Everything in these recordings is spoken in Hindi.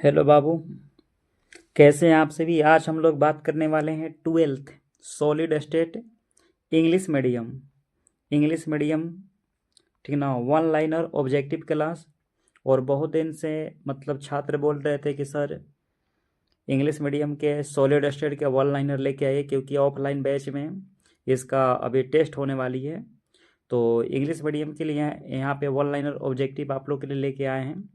हेलो बाबू, कैसे हैं आप सभी। आज हम लोग बात करने वाले हैं 12th solid state English medium ठीक ना, वन लाइनर ऑब्जेक्टिव क्लास। और बहुत दिन से मतलब छात्र बोल रहे थे कि सर इंग्लिश मीडियम के सॉलिड स्टेट के वन लाइनर लेके आइए, क्योंकि ऑफलाइन बैच में इसका अभी टेस्ट होने वाली है। तो इंग्लिश मीडियम के लिए यहाँ पे वन लाइनर ऑब्जेक्टिव आप लोग के लिए लेके आए हैं।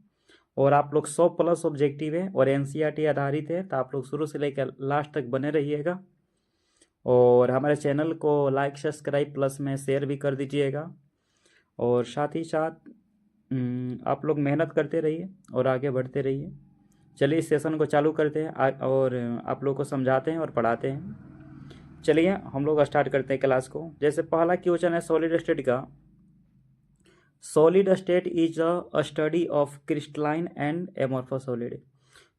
और आप लोग 100+ ऑब्जेक्टिव है और एनसीईआरटी आधारित है, तो आप लोग शुरू से लेकर लास्ट तक बने रहिएगा। और हमारे चैनल को लाइक सब्सक्राइब प्लस में शेयर भी कर दीजिएगा। और साथ ही साथ आप लोग मेहनत करते रहिए और आगे बढ़ते रहिए। चलिए इस सेशन को चालू करते हैं और आप लोग को समझाते हैं और पढ़ाते हैं। चलिए हम लोग स्टार्ट करते हैं क्लास को। जैसे पहला क्वेश्चन है सॉलिड स्टेट का। Solid state is a study of crystalline and amorphous solid.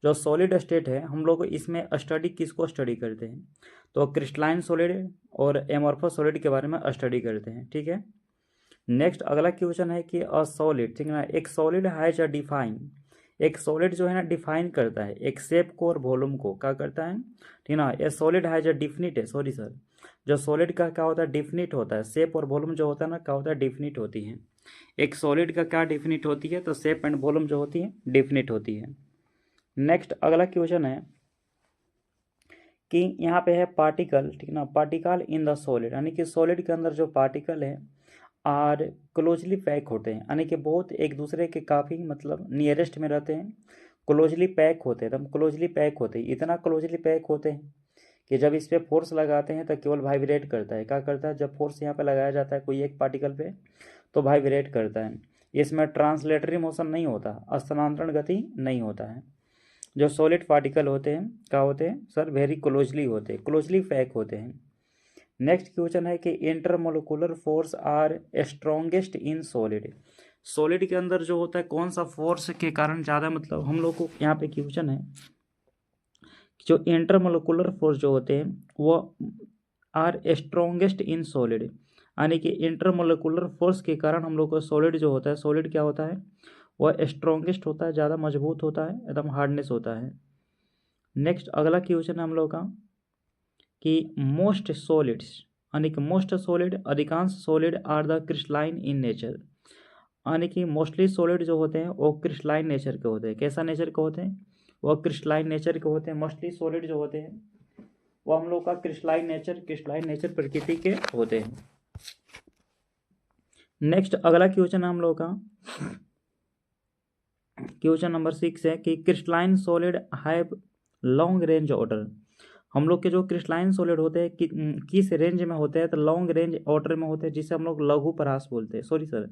जो सॉलिड स्टेट है हम लोग इसमें स्टडी किसको स्टडी करते हैं, तो क्रिस्टलाइन सॉलिड और एमॉर्फस सॉलिड के बारे में स्टडी करते हैं। ठीक है। नेक्स्ट अगला क्वेश्चन है कि अ सॉलिड, ठीक है ना, एक सॉलिड हैज अ डिफाइन। एक सॉलिड जो है ना डिफाइन करता है एक शेप को और वॉल्यूम को, क्या करता है, ठीक है ना। ए सॉलिड हैज अ डिफिनिट है, सॉरी सर, जो सॉलिड का क्या होता है, डिफिनिट होता है। शेप और वॉल्यूम जो होता है ना, क्या होता है, डिफिनिट होती है। एक सॉलिड का क्या डिफिनिट होती है, तो शेप एंड वॉल्यूम जो होती है डिफिनिट होती है। नेक्स्ट अगला क्वेश्चन है कि यहाँ पे है पार्टिकल, ठीक ना, पार्टिकल इन द सॉलिड, यानी कि सॉलिड के अंदर जो पार्टिकल है आर क्लोजली पैक होते हैं, यानी कि बहुत एक दूसरे के काफ़ी मतलब नियरेस्ट में रहते हैं। क्लोजली पैक होते हैं, एकदम क्लोजली पैक होते हैं, इतना क्लोजली पैक होते हैं कि जब इस पर फोर्स लगाते हैं तो केवल वाइब्रेट करता है। क्या करता है, जब फोर्स यहाँ पे लगाया जाता है कोई एक पार्टिकल पे तो वाइब्रेट करता है। इसमें ट्रांसलेटरी मोशन नहीं होता, स्थानांतरण गति नहीं होता है। जो सॉलिड पार्टिकल होते हैं क्या होते हैं सर, वेरी क्लोजली होते हैं, क्लोजली पैक होते हैं। नेक्स्ट क्वेश्चन है कि intermolecular force are strongest in solid. Solid के अंदर जो होता है कौन सा फोर्स के कारण ज़्यादा, मतलब हम लोग को यहाँ पे क्वेश्चन है जो इंटरमोलिकुलर फोर्स जो होते हैं वो आर स्ट्रॉन्गेस्ट इन सॉलिड, यानी कि इंटरमोलिकुलर फोर्स के कारण हम लोग को सॉलिड जो होता है, सॉलिड क्या होता है, वह स्ट्रॉन्गेस्ट होता है, ज़्यादा मजबूत होता है, एकदम हार्डनेस होता है। नेक्स्ट अगला क्वेश्चन है हम लोग का कि मोस्ट सॉलिड्स, यानी कि मोस्ट सॉलिड, अधिकांश solid are the crystalline in nature, यानी कि मोस्टली सॉलिड जो होते हैं वो क्रिस्टलाइन नेचर के होते हैं। कैसा नेचर के होते हैं, वो क्रिस्टलाइन नेचर के होते हैं। मोस्टली सॉलिड जो होते हैं वो हम लोग का क्रिस्टलाइन नेचर प्रकृति के होते हैं। नेक्स्ट अगला क्वेश्चन है हम लोग का क्वेश्चन नंबर 6 है कि crystalline solid have long range order. हम लोग के जो क्रिस्टलाइन सॉलिड होते हैं किस रेंज में होते हैं, तो लॉन्ग रेंज ऑर्डर में होते हैं, जिसे हम लोग लघु परास बोलते हैं, सॉरी सर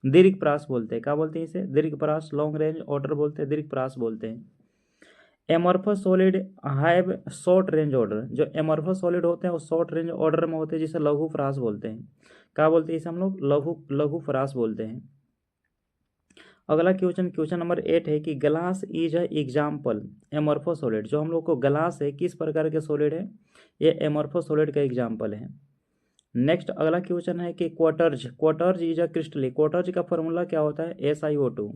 दीर्घ परास बोलते हैं। क्या बोलते हैं इसे, दीर्घ परास, लॉन्ग रेंज ऑर्डर बोलते हैं, दीर्घ परास बोलते हैं। Amorphous solid have short range order. जो एमॉर्फस सॉलिड होते हैं वो शॉर्ट रेंज ऑर्डर में होते हैं, जिसे लघु परास बोलते हैं। क्या बोलते हैं इसे हम लोग, लघु परास बोलते हैं। अगला क्वेश्चन नंबर 8 है कि glass is a example amorphous solid. जो हम लोग को ग्लास है किस प्रकार के सॉलिड है, ये एमॉर्फस सॉलिड का एग्जाम्पल है। नेक्स्ट अगला क्वेश्चन है कि क्वार्टर्ज इज अ क्रिस्टल। क्वार्टर्ज का फॉर्मूला क्या होता है, SiO2।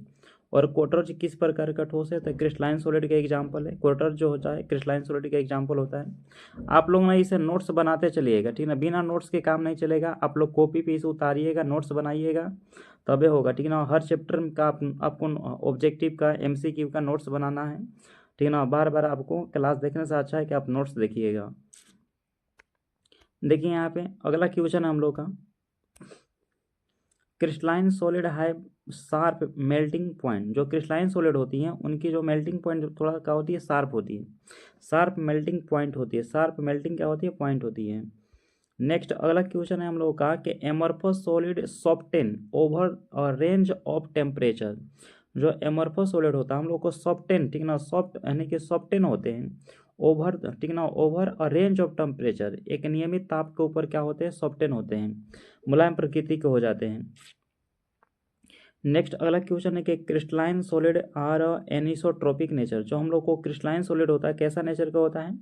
और क्वार्टर्ज किस प्रकार का ठोस है, तो क्रिस्टलाइन सॉलिड का एग्जाम्पल है। क्वार्टर्ज जो होता है क्रिस्टलाइन सॉलिड का एग्जाम्पल होता है। आप लोग ना इसे नोट्स बनाते चलिएगा, ठीक ना, बिना नोट्स के काम नहीं चलेगा। आप लोग कॉपी पे इसे उतारिएगा, नोट्स बनाइएगा, तबे होगा, ठीक ना। हर चैप्टर का आपको ऑब्जेक्टिव का MCQ का नोट्स बनाना है, ठीक ना। बार बार आपको क्लास देखने से अच्छा है कि आप नोट्स देखिएगा। देखिए यहाँ पे अगला क्वेश्चन है हम लोग का, crystalline solid have sharp melting point. जो क्रिस्टलाइन सॉलिड होती हैं उनकी जो मेल्टिंग पॉइंट थोड़ा क्या होती है, शार्प होती है, शार्प मेल्टिंग पॉइंट होती है। शार्प मेल्टिंग क्या होती है, पॉइंट होती है। नेक्स्ट अगला क्वेश्चन है हम लोग का कि amorphous solid soften over range of temperature. जो एमॉर्फस सॉलिड होता है हम लोग को सॉफ्टेन, ठीक ना, सॉफ्ट यानी कि सॉफ्टेन होते हैं ओवर, ठीक ना, over a range of temperature, एक नियमित ताप के ऊपर क्या होते हैं, सॉफ्टेन होते हैं, मुलायम प्रकृति के हो जाते हैं। नेक्स्ट अगला क्वेश्चन है कि crystalline solid are anisotropic nature. जो हम लोग को क्रिस्टलाइन सॉलिड होता है कैसा नेचर का होता है,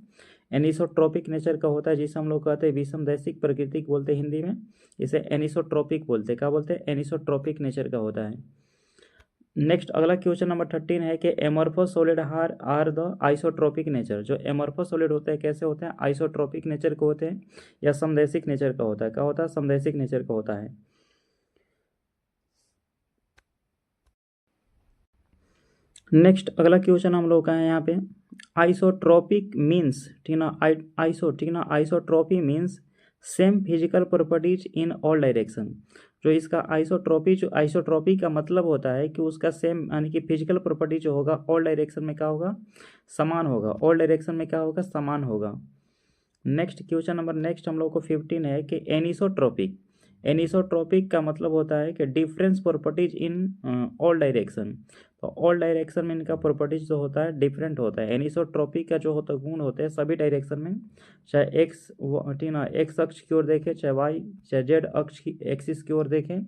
एनिसोट्रोपिक नेचर का होता है, जिसे हम लोग कहते हैं विषमदैशिक प्रकृति बोलते हैं हिंदी में, इसे एनिसोट्रोपिक बोलते हैं। क्या बोलते हैं, एनिसोट्रोपिक नेचर का होता है। नेक्स्ट अगला क्वेश्चन नंबर 13 है कि amorphous solid are the isotropic nature. जो एमॉर्फस सॉलिड होते हैं कैसे होते हैं, आइसोट्रोपिक नेचर के होते हैं या समदैशिक नेचर का होता है। क्या होता है, समदैशिक नेचर का होता है। नेक्स्ट अगला क्वेश्चन हम लोग का है यहाँ पे, आइसोट्रोपिक मीन्स, ठीक ना, ठीक ना, isotropy means same physical properties in all direction. जो इसका आइसोट्रोपी का मतलब होता है कि उसका सेम यानी कि फिजिकल प्रॉपर्टी जो होगा ऑल डायरेक्शन में क्या होगा, समान होगा। ऑल डायरेक्शन में क्या होगा, समान होगा। नेक्स्ट क्वेश्चन नंबर नेक्स्ट हम लोग को 15 है कि एनिसोट्रोपिक। एनिसोट्रोपिक का मतलब होता है कि difference properties in all direction. तो ऑल डायरेक्शन में इनका प्रॉपर्टीज जो होता है डिफरेंट होता है। एनिसोट्रोपिक का जो होता है गुण होते हैं सभी डायरेक्शन में, चाहे एक्स, ठीक ना, एक्स अक्ष की ओर देखें, चाहे वाई, चाहे जेड अक्ष की एक्सिस की ओर देखें,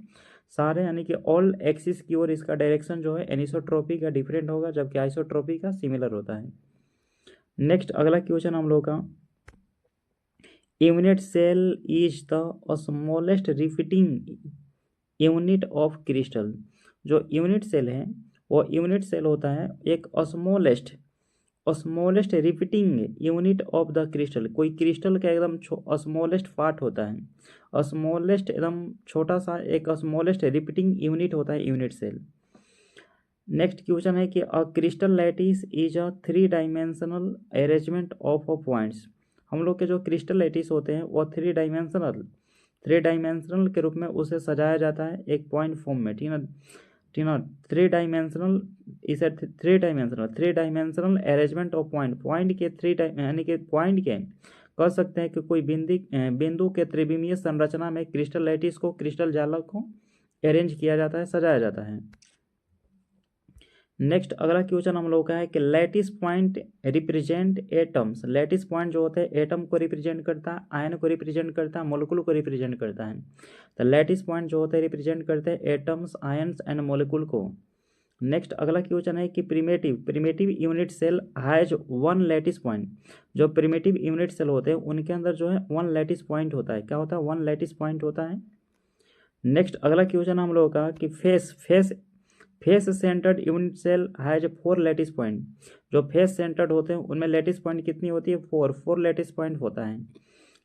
सारे यानी कि ऑल एक्सिस की ओर इसका डायरेक्शन जो है एनिसोट्रोपिक का डिफरेंट होगा, जबकि आइसोट्रोपिक का सिमिलर होता है। नेक्स्ट अगला क्वेश्चन हम लोग का, unit cell is the smallest repeating unit of crystal. जो यूनिट सेल है वो यूनिट सेल होता है एक smallest repeating unit of the crystal. कोई क्रिस्टल का एकदम स्मॉलेस्ट पार्ट होता है, स्मॉलेस्ट एकदम छोटा सा एक स्मॉलेस्ट रिपीटिंग यूनिट होता है यूनिट सेल। नेक्स्ट क्वेश्चन है कि a crystal lattice is a 3 dimensional arrangement of points. हम लोग के जो क्रिस्टल लैटिस होते हैं वो थ्री डायमेंशनल के रूप में उसे सजाया जाता है एक पॉइंट फॉर्म में, ठीक ना, ठीक ना। Three dimensional arrangement of point के यानी कि पॉइंट के कह सकते हैं कि कोई बिंदु के त्रिविमीय संरचना में क्रिस्टल लैटिस को, क्रिस्टल जालक को अरेंज किया जाता है, सजाया जाता है। नेक्स्ट अगला क्वेश्चन हम लोग का है कि lattice point represent atoms. Lattice point जो होते हैं एटम को रिप्रेजेंट करता है, आयन को रिप्रेजेंट करता है, मॉलिक्यूल को रिप्रेजेंट करता है। तो लैटिस पॉइंट जो होते हैं रिप्रेजेंट करते हैं एटम्स, आयन्स एंड मॉलिक्यूल को। नेक्स्ट अगला क्वेश्चन है कि primitive unit cell has 1 lattice point. जो प्रिमेटिव यूनिट सेल होते हैं उनके अंदर जो है 1 लैटिस पॉइंट होता है। क्या होता है, 1 लैटिस पॉइंट होता है। नेक्स्ट अगला क्वेश्चन हम लोगों का कि face centred unit cell has 4 lattice point. जो फेस सेंटर्ड होते हैं उनमें लैटिस पॉइंट कितनी होती है, 4 लैटिस पॉइंट होता है।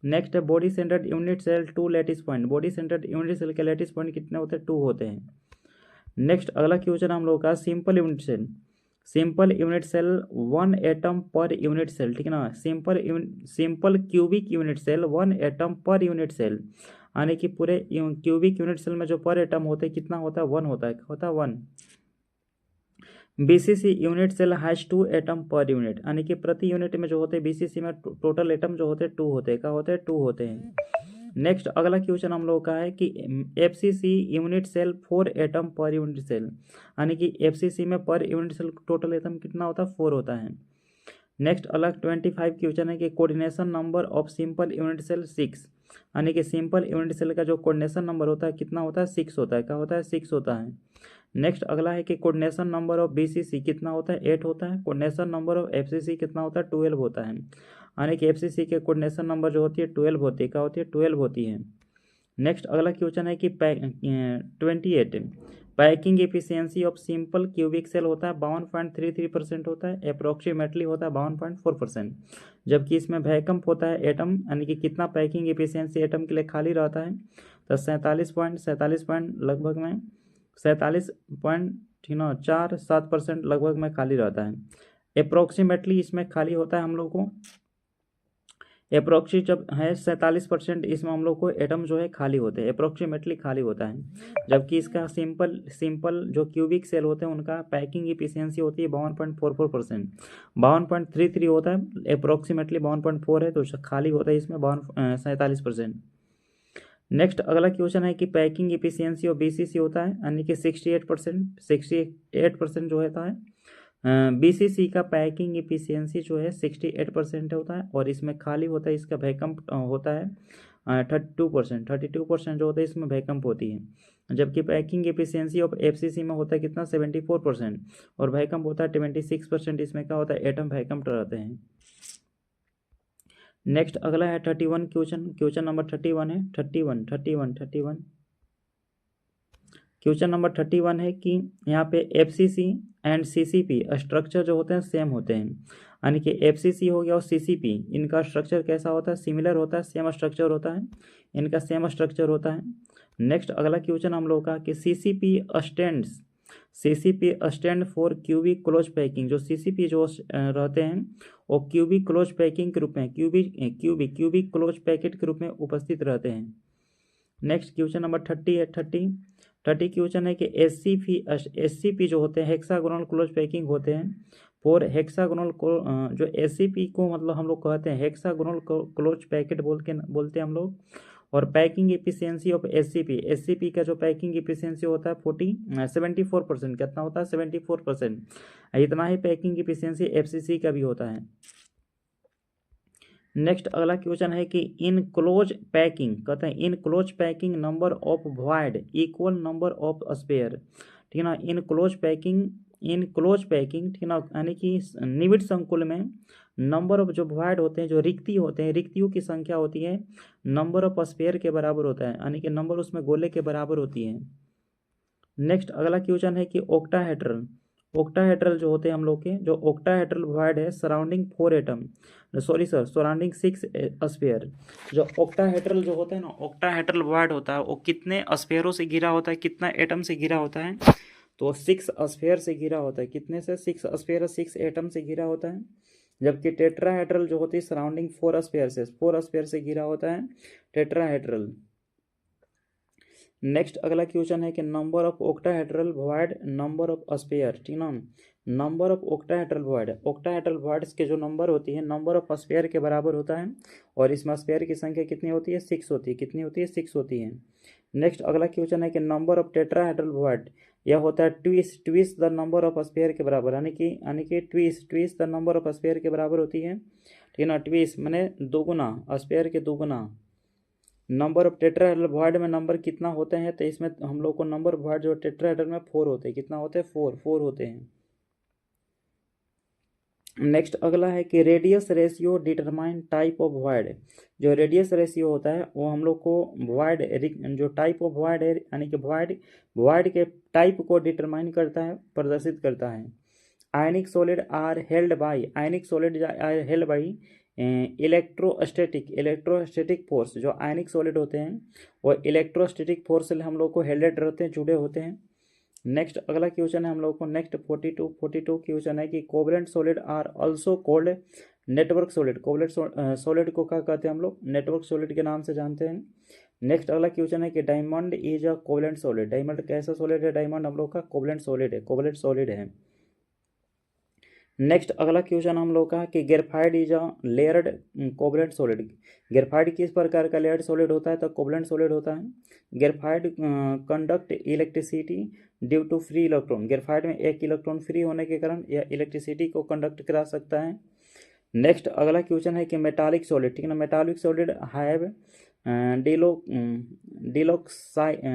नेक्स्ट है body centred unit cell 2 lattice point. Body centred unit cell के लैटिस पॉइंट कितने होते हैं, 2 होते हैं। नेक्स्ट अगला क्वेश्चन हम लोग का simple unit cell 1 atom per unit cell, ठीक है ना। Simple cubic unit cell 1 atom per unit cell, यानी कि पूरे क्यूबिक यूनिट सेल में जो पर एटम होते हैं कितना होता है, 1 होता है, होता है 1। BCC unit cell has 2 atom per unit, यानी कि प्रति यूनिट में जो होते हैं बीसीसी में टोटल एटम जो होते हैं 2 होते हैं। क्या होते हैं, 2 होते हैं। नेक्स्ट अगला क्वेश्चन हम लोग का है कि FCC unit cell 4 atom per unit cell, यानी कि एफसीसी में पर यूनिट सेल टोटल एटम कितना होता है, 4 होता है। नेक्स्ट अलग 25 क्वेश्चन है कि coordination number of simple unit cell 6, यानी कि सिंपल यूनिट सेल का जो कोऑर्डिनेशन नंबर होता है कितना होता है, 6 होता है। क्या होता है, 6 होता है। नेक्स्ट अगला है कि कोऑर्डिनेशन नंबर ऑफ बीसीसी कितना होता है, 8 होता है। कोऑर्डिनेशन नंबर ऑफ एफसीसी कितना होता है, 12 होता है, यानी कि एफसीसी के कोऑर्डिनेशन नंबर जो होती है 12 होती है। क्या होती है, 12 होती है। नेक्स्ट अगला क्वेश्चन है कि 28 packing efficiency of simple cubic cell होता है 52.33% होता है, अप्रोक्सीमेटली होता है 52.4%। जबकि इसमें वैकम्प होता है एटम, यानी कि कितना पैकिंग एफिशिएंसी एटम के लिए खाली रहता है, तो 47 पॉइंट लगभग में 47.47% लगभग में खाली रहता है। अप्रोक्सीमेटली इसमें खाली होता है हम लोग को, अप्रोक्सी जब है 47% इसमें हम लोग को एटम जो है खाली होते हैं, अप्रोक्सीमेटली खाली होता है। जबकि इसका सिंपल जो क्यूबिक सेल होते हैं उनका पैकिंग एफिशिएंसी होती है 52.44%, 52.33 होता है, अप्रोक्सीमेटली 52.4 है, तो खाली होता है इसमें 47%। नेक्स्ट अगला क्वेश्चन है कि पैकिंग एफिशिएंसी ऑफ बीसीसी होता है, यानी कि 68% जो होता है। बीसीसी का पैकिंग एफिशिएंसी जो है 68% होता है, और इसमें खाली होता है, इसका वैकम्प होता है 32% जो होता है इसमें वैकम्प होती है। जबकि पैकिंग एफिशिएंसी ऑफ एफसीसी में होता है कितना, 74%, और वैकम्प होता है 26%। इसमें क्या होता है, एटम वैकम्प रहते हैं। नेक्स्ट अगला है 31 क्वेश्चन नंबर 31 है, 31 क्वेश्चन नंबर 31 है कि यहाँ पे FCC एंड CCP स्ट्रक्चर जो होते हैं सेम होते हैं, यानी कि FCC हो गया और CCP, इनका स्ट्रक्चर कैसा होता है, सिमिलर होता है, सेम स्ट्रक्चर होता है, इनका सेम स्ट्रक्चर होता है। नेक्स्ट अगला क्वेश्चन हम लोग का कि CCP stand for cubic close packing. जो CCP जो रहते हैं वो क्यूबिक क्लोज पैकिंग के रूप में क्यूबिक क्लोज पैकेट के रूप में उपस्थित रहते हैं। नेक्स्ट क्वेश्चन नंबर 30 है। 30 क्वेश्चन है कि SCP जो होते हैं हेक्सागोनल क्लोज पैकिंग होते हैं। फॉर हेक्सागोनल जो SCP को मतलब हम लोग कहते हैं हेक्सागोनल क्लोज पैकेट बोलते हैं हम लोग। और पैकिंग एफिशिएंसी ऑफ SCP का जो पैकिंग एफिशिएंसी होता है 74%। कितना होता है, 74%। इतना ही पैकिंग एफिशिएंसी FCC का भी होता है। नेक्स्ट अगला क्वेश्चन है कि इन क्लोज पैकिंग, कहते हैं in close packing number of void equal number of sphere. ठीक है ना, इन क्लोज पैकिंग ठीक है ना, यानी कि निविड संकुल में नंबर ऑफ जो वॉइड होते हैं, जो रिक्ति होते हैं, रिक्तियों की संख्या होती है नंबर ऑफ स्पेयर के बराबर होता है, यानी कि नंबर उसमें गोले के बराबर होती है। नेक्स्ट अगला क्वेश्चन है कि ओक्टाहेड्रल जो होते हैं हम लोग के, जो ओक्टाहेड्रल वॉइड है सराउंडिंग 6 स्पेयर। जो ओक्टाहेड्रल जो होता है ना, ओक्टाहेड्रल वॉइड होता है वो कितने स्पेयरों से घिरा होता है, कितना एटम से घिरा होता है, तो 6 स्पेयर से घिरा होता है। कितने से, 6 स्पेयर, 6 एटम से घिरा होता है। जबकि टेट्राहेड्रल जो होती है सराउंडिंग 4 स्पेयर से घिरा होता है टेट्राहेड्रल। नेक्स्ट अगला क्वेश्चन है कि number of octahedral void number of sphere. ठीक ना, नंबर ऑफ ओक्टाहेड्रल वॉइड्स के जो नंबर होती है नंबर ऑफ स्पेयर के बराबर होता है। और इसमें स्पेयर की संख्या कितनी होती है, 6 होती है। कितनी होती है, 6 होती है। नेक्स्ट अगला क्वेश्चन है कि नंबर ऑफ टेट्राहेड्रल वॉइड, यह होता है twice the number of sphere के बराबर, यानी कि twice the number of sphere के बराबर होती है। ठीक है ना, ट्विस मैंने दोगुना, स्पेयर के दोगुना। नंबर ऑफ टेट्राहेड्रल वॉइड में नंबर कितना होते हैं, तो इसमें हम लोग को नंबर वॉइड जो टेट्राहेड्रल में 4 होते हैं। कितना होते हैं, 4 होते हैं। नेक्स्ट अगला है कि radius ratio determine type of void. जो रेडियस रेशियो होता है वो हम लोग को वॉइड, जो टाइप ऑफ वॉइड है, यानी कि वॉइड के टाइप को डिटरमाइन करता है, प्रदर्शित करता है। Ionic solid are held by electrostatic force. जो आयनिक सॉलिड होते हैं वो इलेक्ट्रोस्टैटिक फोर्स से हम लोग को हेल्डेड रहते हैं, जुड़े होते हैं। नेक्स्ट अगला क्वेश्चन है हम लोग को, नेक्स्ट 42 क्वेश्चन है कि covalent solid are also called network solid. Covalent solid को क्या कहते हैं हम लोग, नेटवर्क सॉलिड के नाम से जानते हैं। नेक्स्ट अगला क्वेश्चन है कि diamond is a covalent solid. Diamond कैसा सॉलिड है, डायमंड हम लोग का कोवलेंट सॉलिड है। नेक्स्ट अगला क्वेश्चन हम लोग का कि graphite is a layered covalent solid. Graphite किस प्रकार का लेयर्ड सॉलिड होता है, तो कोवलेंट सॉलिड होता है। Graphite conduct electricity due to free electron. Graphite में एक इलेक्ट्रॉन फ्री होने के कारण यह इलेक्ट्रिसिटी को कंडक्ट करा सकता है। नेक्स्ट अगला क्वेश्चन है कि मेटालिक सॉलिड, ठीक है ना, मेटालिक सॉलिड हैव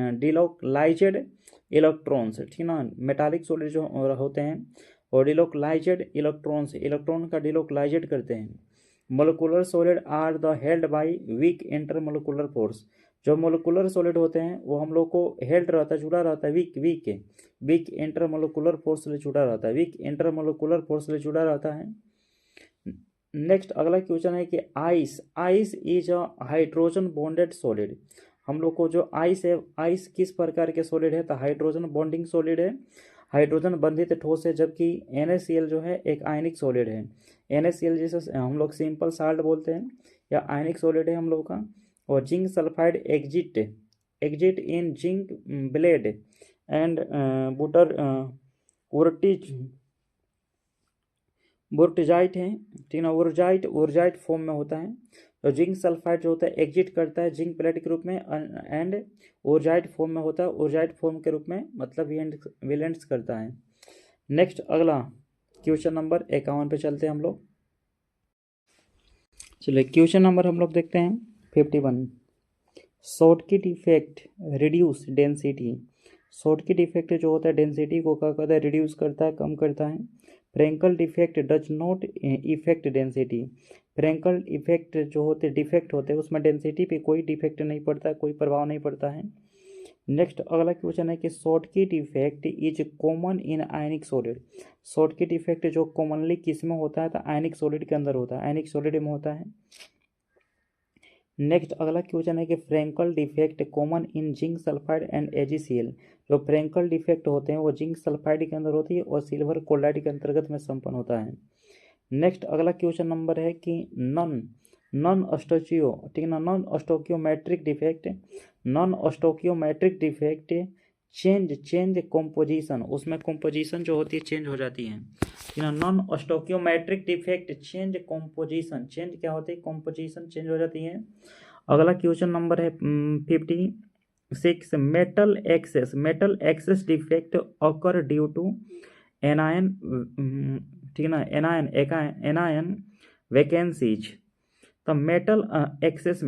डिलोक्लाइज्ड इलेक्ट्रॉन्स। ठीक है ना, मेटालिक सॉलिड जो होते हैं और डिलोक्लाइज्ड इलेक्ट्रॉन का डिलोक्लाइज्ड करते हैं। Molecular solid are the held by weak intermolecular force. जो मोलिकुलर सॉलिड होते हैं वो हम लोग को हेल्ड रहता है, जुड़ा रहता है वीक इंटरमोलिकुलर फोर्स से जुड़ा रहता है, नेक्स्ट अगला क्वेश्चन है कि ice is a hydrogen bonded solid. हम लोग को जो आइस है, आइस किस प्रकार के सॉलिड है, तो हाइड्रोजन बॉन्डिंग सॉलिड है, हाइड्रोजन बंधित ठोस है। जबकि NaCl जो है एक आयनिक सॉलिड है। NaCl जिसे हम लोग सिंपल साल्ट बोलते हैं, या आयनिक सॉलिड है हम लोग का। और zinc sulphide exist in zinc blende and wurtzite है, ठीक है, उर्जाइट फॉर्म में होता है। तो जिंक सल्फाइड जो होता है एग्जिट करता है जिंक प्लेट के रूप में, एंड उर्जाइट फॉर्म में होता है, उर्जाइट फॉर्म के रूप में मतलब वेलेंट्स करता है। नेक्स्ट अगला क्वेश्चन नंबर 51 पे चलते हैं हम लोग। चलिए क्वेश्चन नंबर हम लोग देखते हैं 51। Shortcut effect reduce density. Shortcut effect जो होता है डेंसिटी को क्या कहता है, रिड्यूस करता है, कम करता है। Frenkel defect does not affect density. Frenkel effect जो होते डिफेक्ट होते हैं उसमें डेंसिटी पे कोई डिफेक्ट नहीं पड़ता, कोई प्रभाव नहीं पड़ता है। नेक्स्ट अगला क्वेश्चन है कि shortcut effect is common in ionic solid. Shortcut effect जो कॉमनली किस में होता है, तो आयनिक सॉलिड के अंदर होता है, आयनिक सॉलिड में होता है। नेक्स्ट अगला क्वेश्चन है कि Frenkel defect common in zinc sulphide and AgCl। जो फ्रैंकल डिफेक्ट होते हैं वो जिंक सल्फाइड के अंदर होती है और सिल्वर क्लोराइड के अंतर्गत में संपन्न होता है। नेक्स्ट अगला क्वेश्चन नंबर है कि नॉन अस्टोचियो, ठीक है ना, non stoichiometric defect, non stoichiometric defect change composition, उसमें कॉम्पोजिशन जो होती है चेंज हो जाती है, ठीक है ना। Non stoichiometric defect change composition, change क्या होती है, कॉम्पोजिशन चेंज हो जाती है। अगला क्वेश्चन नंबर है 56, metal excess defect occur due to anion, ठीक है ना, एनायन वैकेंसीज। तो मेटल एक्सेस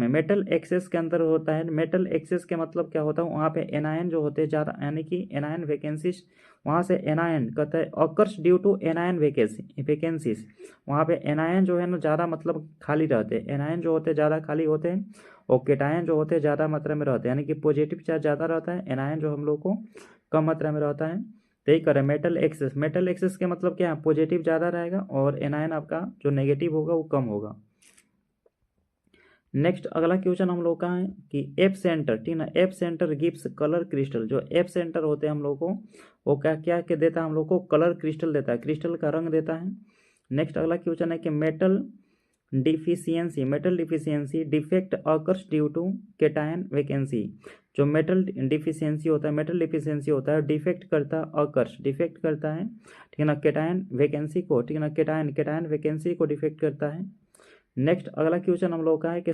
के अंदर होता है, मेटल एक्सेस के मतलब क्या होता है, वहाँ पे एनायन जो होते हैं ज़्यादा, यानी कि एनायन वैकेंसीज, वहाँ से एनायन कहता है occurs due to anion vacancies, वहाँ पे एनायन जो है ना ज़्यादा मतलब खाली रहते हैं, एनायन जो होते हैं ज़्यादा खाली होते हैं, और केटायन जो होते हैं ज़्यादा मात्रा में रहते हैं, यानी कि पॉजिटिव चार्ज ज़्यादा रहता है, एनायन जो हम लोग को कम मात्रा में रहता है। तो यही करें मेटल एक्सेस के मतलब क्या है, पॉजिटिव ज़्यादा रहेगा और एनायन आपका जो नेगेटिव होगा वो कम होगा। नेक्स्ट अगला क्वेश्चन हम लोग का है कि एफ सेंटर, ठीक ना, F centre gives colour crystal. जो एफ सेंटर होते हैं हम लोग को वो क्या क्या के देता है, हम लोग को कलर क्रिस्टल देता है, क्रिस्टल का रंग देता है। नेक्स्ट अगला क्वेश्चन है कि metal deficiency defect occurs due to cation vacancy. जो मेटल डिफिशियंसी होता है डिफेक्ट करता है, ऑकर्स डिफेक्ट करता है, ठीक है ना, केटायन वैकेंसी को, ठीक है ना, केटायन वैकेंसी को डिफेक्ट करता है। नेक्स्ट अगला क्वेश्चन हम लोग का है कि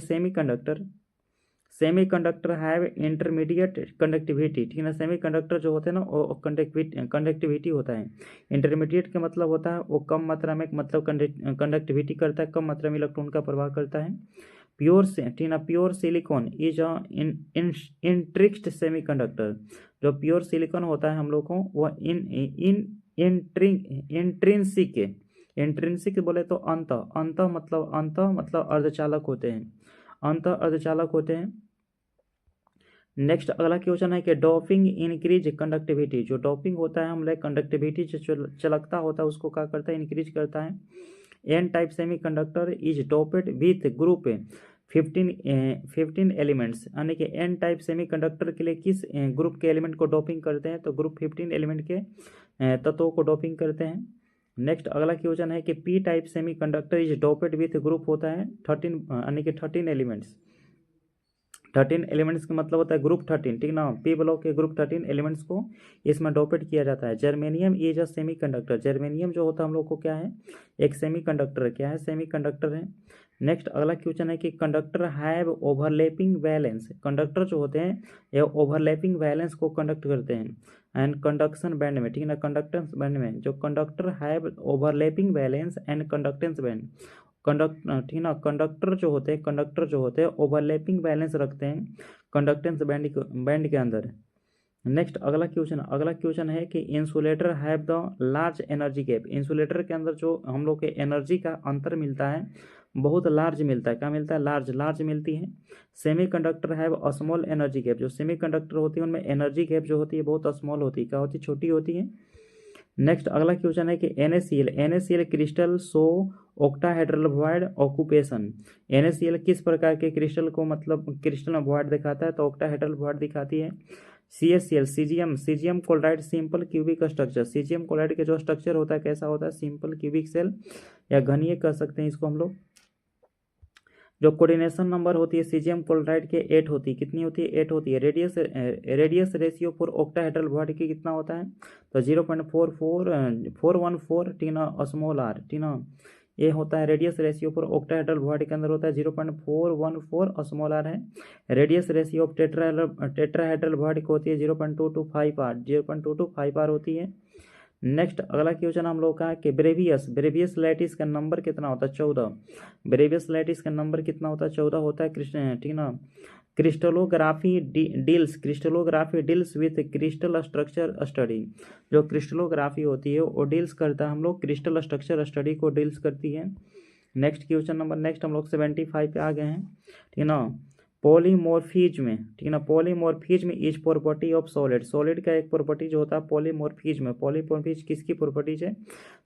सेमीकंडक्टर हैव इंटरमीडिएट कंडक्टिविटी, ठीक है ना, सेमीकंडक्टर जो होते हैं ना वो कंडक्टिविटी होता है, इंटरमीडिएट का मतलब होता है वो कम मात्रा में मतलब कंडक्टिविटी करता है, कम मात्रा में इलेक्ट्रॉन का प्रवाह करता है। Pure silicon is intrinsic semiconductor. जो प्योर सिलिकॉन होता है हम लोग को वह इंट्रिंसिक बोले तो अंत मतलब अर्धचालक होते हैं, अंत अर्धचालक होते हैं। नेक्स्ट अगला क्वेश्चन है कि डोपिंग इंक्रीज कंडक्टिविटी। जो डोपिंग होता है हम लोग कंडक्टिविटी जो चलकता होता है उसको क्या करता है, इंक्रीज करता है। N type semiconductor is doped with group 15 elements, यानी कि एन टाइप सेमीकंडक्टर के लिए किस ग्रुप के एलिमेंट को डोपिंग करते हैं, तो ग्रुप 15 एलिमेंट के तत्वों को डोपिंग करते हैं। नेक्स्ट अगला क्वेश्चन है कि P type semiconductor is doped with group होता है 13, यानी कि 13 एलिमेंट्स। 13 एलिमेंट्स का मतलब होता है ग्रुप 13, ठीक ना, पी ब्लॉक के ग्रुप 13 एलिमेंट्स को इसमें डोपेड किया जाता है। Germanium is a semiconductor. Germanium जो होता है हम लोग को क्या है, एक सेमीकंडक्टर, क्या है, सेमीकंडक्टर है। नेक्स्ट अगला क्वेश्चन है कि conductor have overlapping valence. Conductor जो होते हैं ये ओवरलैपिंग वैलेंस को कंडक्ट करते हैं एंड कंडक्शन बैंड में, ठीक है ना, कंडक्टेंस बैंड में। जो conductor have overlapping valence and conductance band, ठीक है ना, कंडक्टर जो होते हैं ओवरलैपिंग बैलेंस रखते हैं कंडक्टेंस बैंड के अंदर। नेक्स्ट अगला क्वेश्चन है कि insulator have the large energy gap. Insulator के अंदर जो हम लोग के एनर्जी का अंतर मिलता है बहुत लार्ज मिलता है, क्या मिलता है, लार्ज मिलती है। Semiconductor have a small energy gap. जो सेमीकंडक्टर होती है उनमें एनर्जी गैप जो होती है बहुत स्मॉल होती है, क्या होती है, छोटी होती है। नेक्स्ट अगला क्वेश्चन है कि NaCl crystal show octahedral void occupation. NaCl किस प्रकार के क्रिस्टल को मतलब क्रिस्टल में वॉइड दिखाता है, तो ऑक्टाहेड्रल वॉइड दिखाती है। CaCl caesium chloride simple cubic structure. Caesium chloride के जो स्ट्रक्चर होता है कैसा होता है, सिंपल क्यूबिक सेल या घनीय कह सकते हैं इसको हम लोग। जो कोऑर्डिनेशन नंबर होती है सीजियम क्लोराइड के 8 होती है, कितनी होती है, 8 होती है। Radius ratio for octahedral bond की कितना होता है, तो 0.414, ठीक ना, स्मॉल आर, ठीक ना, ये होता है radius ratio for octahedral bond के अंदर होता है 0.414 स्मॉल आर है। Radius ratio of tetrahedral bond की होती है 0.225 आर, 0.225 आर होती है। नेक्स्ट अगला क्वेश्चन हम लोग का है कि ब्रेवियस लैटिस का नंबर कितना होता है, 14। ब्रेवियस लैटिस का नंबर कितना होता है, 14 होता है, ठीक ना। Crystallography deals with crystal structure study. जो क्रिस्टलोग्राफी होती है वो डील्स करता है हम लोग क्रिस्टल स्ट्रक्चर स्टडी को डील्स करती है। नेक्स्ट हम लोग 75 पे आ गए हैं, ठीक है ना। पॉलीमॉर्फिज्म, ठीक है ना, polymorphism is property of solid. Solid का एक प्रॉपर्टी जो होता है पॉलीमॉर्फिज्म। पॉलीमॉर्फिज्म किसकी प्रॉपर्टीज है?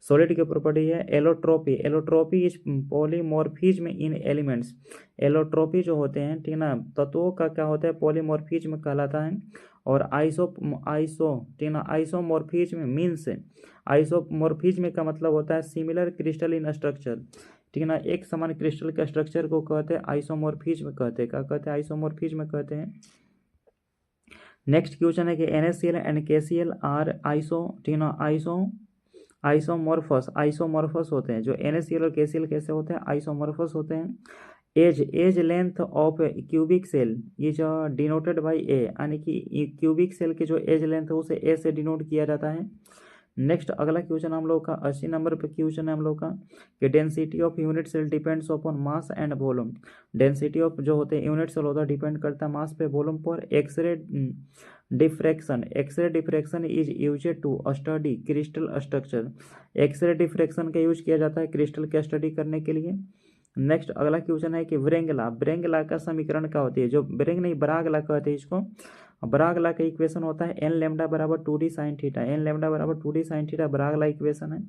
सॉलिड की प्रॉपर्टी है allotropy. Allotropy is polymorphism in elements. Allotropy जो होते हैं, ठीक है ना, तत्वों का क्या होता है? पॉलीमॉर्फिज्म कहलाता है। और ठीक है ना, आइसोमॉर्फिज्म मीन्स, आइसोमॉर्फिज्म का मतलब होता है सिमिलर क्रिस्टल इन स्ट्रक्चर, ठीक है ना, एक समान क्रिस्टल के स्ट्रक्चर को कहते हैं आइसोमॉर्फिज्म कहते हैं। क्या कहते हैं? आइसोमॉर्फिज्म कहते हैं। नेक्स्ट क्वेश्चन है कि NaCl and KCl are iso, ठीक है ना, आइसोमॉर्फस होते हैं। जो NaCl और KCl कैसे होते हैं? आइसोमॉर्फस होते हैं। Edge length of cubic cell is denoted by A, यानी कि क्यूबिक सेल की जो एज लेंथ है उसे ए से डिनोट किया जाता है। नेक्स्ट अगला क्वेश्चन हम लोग का 80 नंबर पे क्वेश्चन है हम लोग का कि density of unit cell depends upon mass and volume. Density of जो होते हैं यूनिट सेल होता है डिपेंड करता है मास पे, वॉल्यूम पर। X ray diffraction is used to study crystal structure. X ray diffraction का यूज किया जाता है क्रिस्टल के स्टडी करने के लिए। नेक्स्ट अगला क्वेश्चन है कि ब्रेंग लॉ का समीकरण क्या होती है? जो ब्रेंग नहीं, ब्राग लॉ कहते हैं इसको। ब्राग लॉ का इक्वेशन होता है एन लेमडा बराबर 2d sine theta. N lambda बराबर 2d sine theta Bragg law equation है।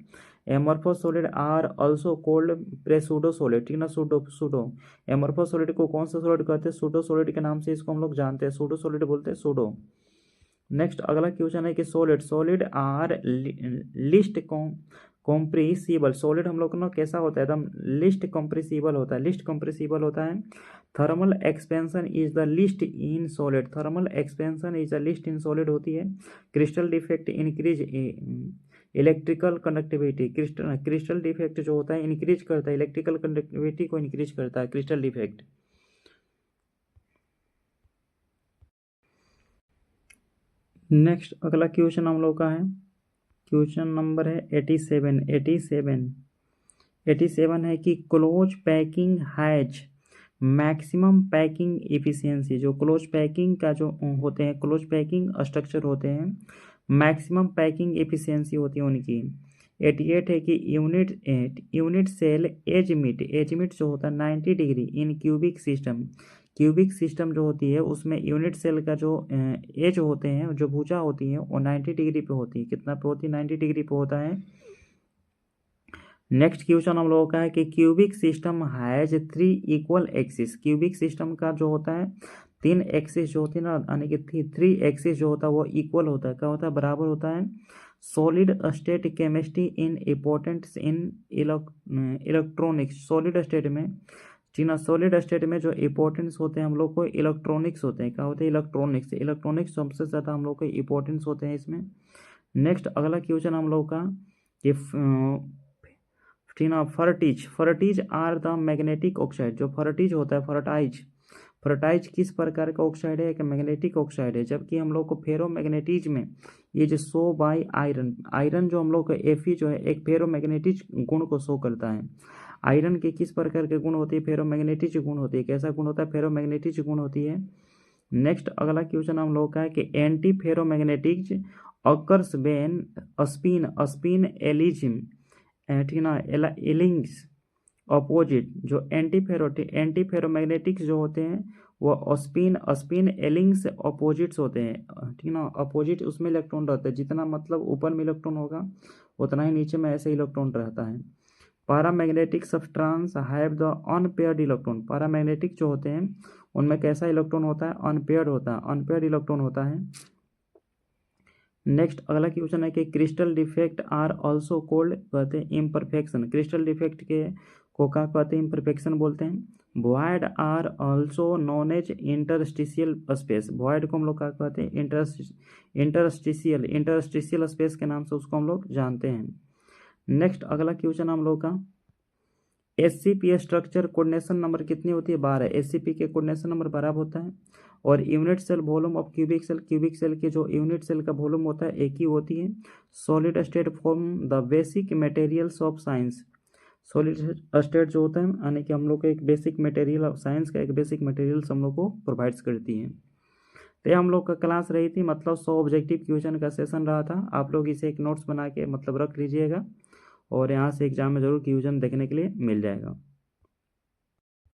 Amorphous solid are also called pseudo solid, ठीक ना, सूडो। एमॉर्फस सॉलिड को कौन सा सॉलिड कहते हैं? सूडो सॉलिड के नाम से इसको हम लोग जानते हैं, सूडो सॉलिड बोलते हैं, सूडो। नेक्स्ट अगला क्वेश्चन है कि solid are least compressible. Solid हम लोग ना कैसा होता है? एकदम लिस्ट कॉम्प्रेसिबल होता है। लिस्ट कॉम्प्रेसिबल होता है। Thermal expansion is the list in solid. Thermal expansion is the list in solid होती है। Crystal defect increase electrical conductivity. Crystal defect जो होता है इंक्रीज करता है, इलेक्ट्रिकल कंडक्टिविटी को इंक्रीज करता है क्रिस्टल डिफेक्ट। नेक्स्ट अगला क्वेश्चन हम लोग का है, क्वेश्चन नंबर है 87 है कि close packing has maximum packing efficiency. जो क्लोज पैकिंग का जो होते हैं, क्लोज पैकिंग स्ट्रक्चर होते हैं, मैक्सिमम पैकिंग इफिशियंसी होती है उनकी। 88 है कि यूनिट सेल एज मिट जो होता है 90 degree in cubic system. Cubic system जो होती है उसमें यूनिट सेल का जो एज होते हैं, जो भुजा होती है, वो 90 डिग्री पे होती है। कितना पे होती है? 90 डिग्री पे होता है। नेक्स्ट क्वेश्चन हम लोगों का है कि cubic system has 3 equal axis. Cubic system का जो होता है 3 एक्सिस जो होती है ना, यानी कि 3 एक्सिस जो होता है वो इक्वल होता है। क्या होता है? बराबर होता है। Solid state chemistry in importance in electronics. Solid state में, ठीक ना, सॉलिड स्टेट में जो इंपॉर्टेंस होते हैं हम लोग को इलेक्ट्रॉनिक्स होते हैं। क्या होते हैं? इलेक्ट्रॉनिक्स सबसे ज़्यादा हम लोग को इंपॉर्टेंस होते हैं इसमें। नेक्स्ट अगला क्वेश्चन हम लोग का कि ठीक ना, फर्टीज आर द मैग्नेटिक ऑक्साइड। जो फर्टीज होता है, फर्टाइज किस प्रकार का ऑक्साइड है? एक मैग्नेटिक ऑक्साइड है। जबकि हम लोग को फेरोमैग्नेटिज में ये जो शो बाय आयरन जो हम लोग का Fe जो है एक फेरोमैग्नेटिज गुण को शो करता है। आयरन के किस प्रकार के गुण होती है? फेरोमैग्नेटिज गुण होती है। कैसा गुण होता है? फेरोमैग्नेटिज गुण होती है। नेक्स्ट अगला क्वेश्चन हम लोग का है कि anti ferromagnetism occurs when spin एलिज्म, ठीक ना, एलिंग्स अपोजिट। जो एंटी फेरोमैग्नेटिक्स जो होते हैं वो स्पिन एलिंग्स अपोजिट्स होते हैं, ठीक ना, अपोजिट उसमें इलेक्ट्रॉन रहता है। जितना मतलब ऊपर में इलेक्ट्रॉन होगा उतना ही नीचे में ऐसे इलेक्ट्रॉन रहता है। Paramagnetic substance have the unpaired electron. Paramagnetic जो होते हैं उनमें कैसा इलेक्ट्रॉन होता है? अनपेयर्ड होता है, अनपेयर्ड इलेक्ट्रॉन होता है। नेक्स्ट अगला क्वेश्चन है कि crystal defect are also called, कहते हैं इम्परफेक्शन। क्रिस्टल डिफेक्ट के को क्या कहते हैं? इम्परफेक्शन बोलते हैं। Void are also known as interstitial space. Void को हम लोग क्या कहते हैं? इंटरस्टिशियल स्पेस के नाम से उसको हम लोग जानते हैं। नेक्स्ट अगला क्वेश्चन हम लोग का SCP स्ट्रक्चर कोऑर्डिनेशन नंबर कितनी होती है? 12। SCP के कोऑर्डिनेशन नंबर 12 होता है। और unit cell volume of cubic cell के जो यूनिट सेल का वॉल्यूम होता है एक ही होती है। Solid state form the basic materials of science. Solid state जो होता है यानी कि हम लोग को एक बेसिक मटेरियल ऑफ साइंस का एक बेसिक मटेरियल्स हम लोग को प्रोवाइड्स करती हैं। तो ये हम लोग का क्लास रही थी, मतलब 100 ऑब्जेक्टिव क्वेश्चन का सेशन रहा था। आप लोग इसे एक नोट्स बना के मतलब रख लीजिएगा और यहाँ से एग्जाम में जरूर क्वेश्चन देखने के लिए मिल जाएगा।